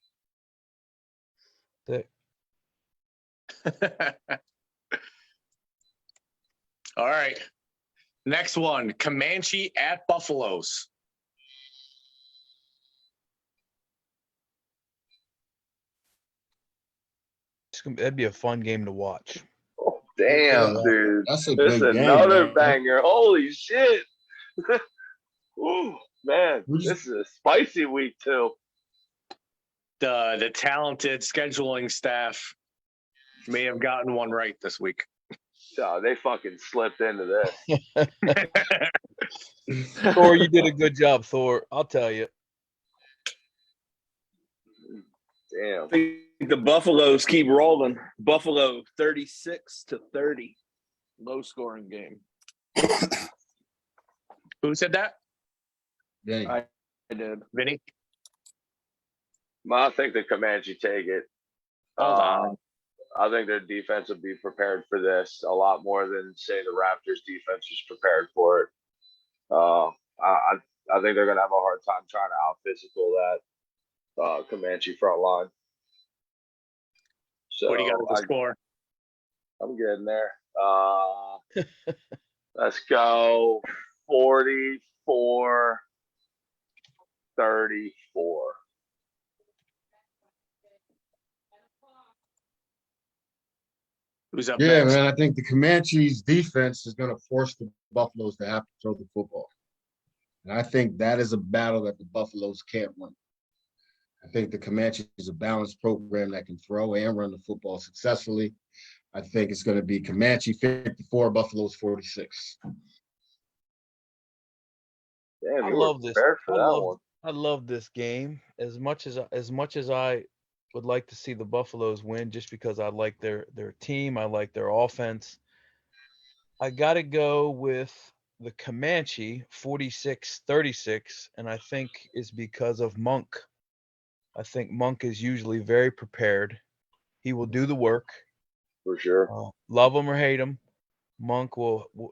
all right. Next one, Comanche at Buffaloes. That'd be a fun game to watch. Oh, damn, Yeah, dude. that's a This is good game, another man. banger. Holy shit. Ooh, man, Who's- this is a spicy week too. The talented scheduling staff may have gotten one right this week. So they fucking slipped into this. Thor, you did a good job, Thor. I'll tell you. Damn. I think the Buffaloes keep rolling. Buffalo 36-30. Low scoring game. Who said that? Dang. I did. Vinny? I think the Comanche take it. Hold on. I think their defense will be prepared for this a lot more than, say, the Raptors defense was prepared for it. I think they're going to have a hard time trying to out-physical that Comanche front line. So What do you got as a score? I'm getting there. Let's go 44-34. Who's up Yeah, next? man. I think the Comanches defense is going to force the Buffaloes to have to throw the football. And I think that is a battle that the Buffaloes can't win. I think the Comanches is a balanced program that can throw and run the football successfully. I think it's going to be Comanche 54, Buffaloes 46. Damn, I you love were this. prepared for that one. I love this game as much as I would like to see the Buffaloes win, just because I like their team, I like their offense. I got to go with the Comanche 46-36, and I think it's because of Monk. I think Monk is usually very prepared. He will do the work. For sure. Love him or hate him, Monk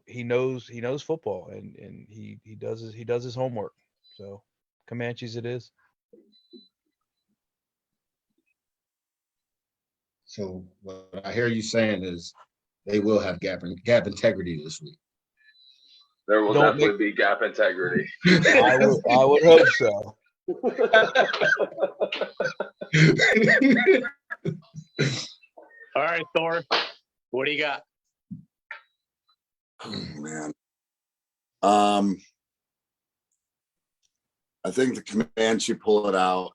he knows football, and he does his homework. So Comanches it is. So what I hear you saying is they will have gap integrity this week. There will Don't definitely be gap integrity. I would hope so. All right, Thor. What do you got? Oh, man. I think the Comanche pull it out.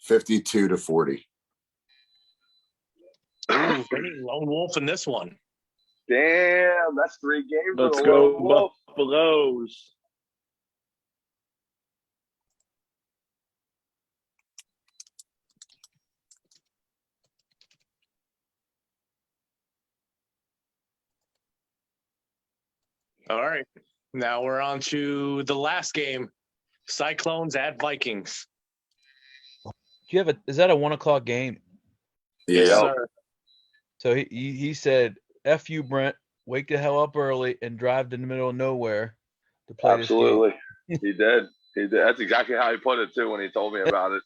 52-40. Ooh, Vinny, lone wolf in this one. Damn, that's 3 games. Let's for the go Lone Wolf. Buffaloes. All right. Now we're on to the last game. Cyclones at Vikings. Do you have is that a 1:00 game? Yeah. Yes, sir. So he said, "F you, Brent. Wake the hell up early and drive to the middle of nowhere to play Absolutely. He did. He did. That's exactly how he put it too when he told me about it.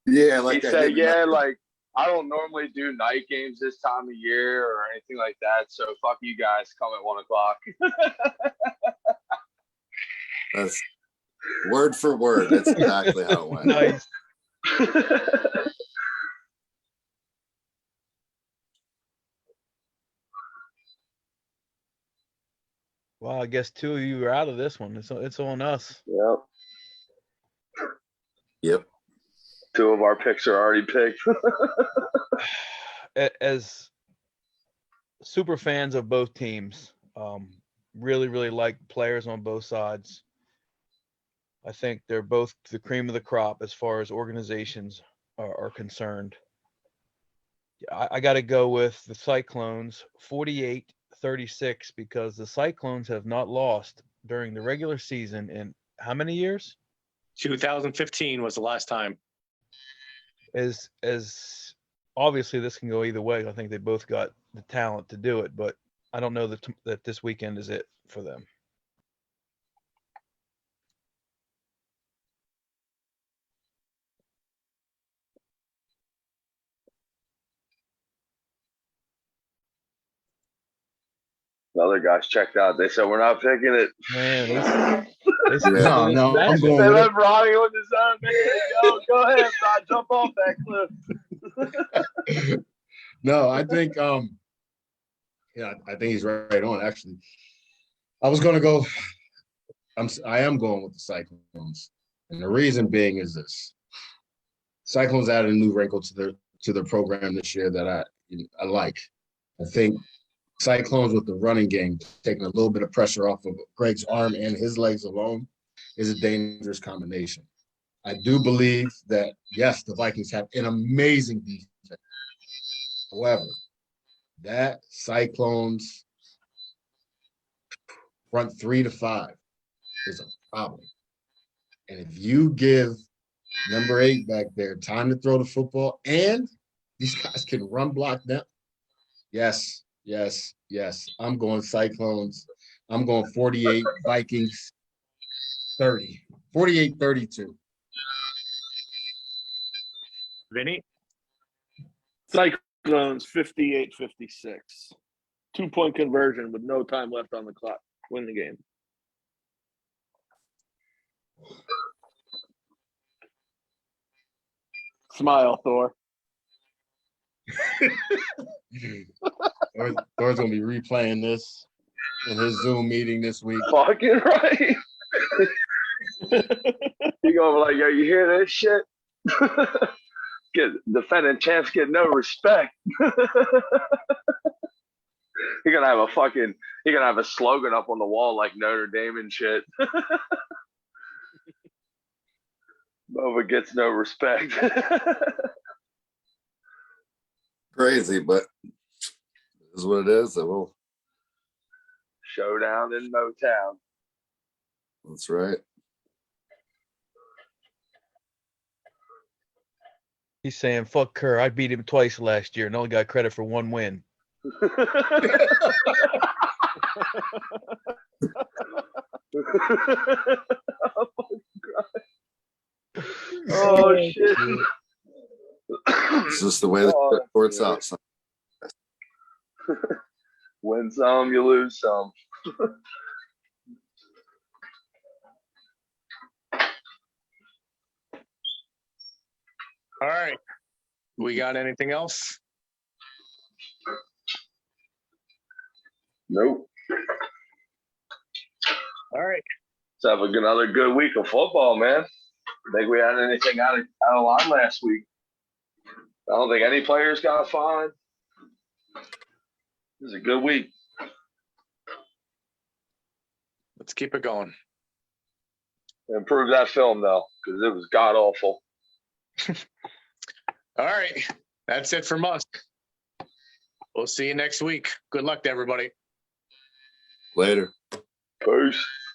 Yeah, like He I said, did. "Yeah, like I don't normally do night games this time of year or anything like that. So fuck you guys. Come at 1:00." That's word for word. That's exactly how it went. Nice. Wow, I guess 2 of you are out of this one. It's on us. Yep. Yep. 2 of our picks are already picked. As super fans of both teams. Really, really like players on both sides. I think they're both the cream of the crop as far as organizations are concerned. I got to go with the Cyclones 48-36 because the Cyclones have not lost during the regular season in how many years? 2015 was the last time. As obviously this can go either way. I think they both got the talent to do it, but I don't know that this weekend is it for them. The other guys checked out. They said we're not picking it. Man, they said No, I'm Madison. going They with let it. Ronnie on his own. They said, go ahead, Ron, jump off that cliff. No, I think yeah, I think he's right on. Actually, I was gonna go. I am going with the Cyclones, and the reason being is this: Cyclones added a new wrinkle to their program this year that I like. I think Cyclones with the running game taking a little bit of pressure off of Greg's arm and his legs alone is a dangerous combination. I do believe that yes, the Vikings have an amazing defense. However, that Cyclones front 3 to 5 is a problem. And if you give number 8 back there time to throw the football and these guys can run block them, yes. I'm going Cyclones. I'm going 48 Vikings 30. 48-32. Vinny? Cyclones 58-56. 2-point conversion with no time left on the clock. Win the game. Smile, Thor. Thor's gonna be replaying this in his Zoom meeting this week. Fucking right. You gonna be like, yo, you hear this shit? Get defending champs get no respect. You're gonna have a slogan up on the wall like Notre Dame and shit. Nova gets no respect. Crazy, but it is what it is. Showdown in Motown. That's right. He's saying, fuck Kerr. I beat him twice last year and only got credit for one win. Oh shit. It's just the way the works out. So. Win some, you lose some. All right. We got anything else? Nope. All right. Let's have another good week of football, man. Think we had anything out of line last week? I don't think any players got fined. It was a good week. Let's keep it going. Improve that film though, because it was god awful. All right. That's it from us. We'll see you next week. Good luck to everybody. Later. Peace.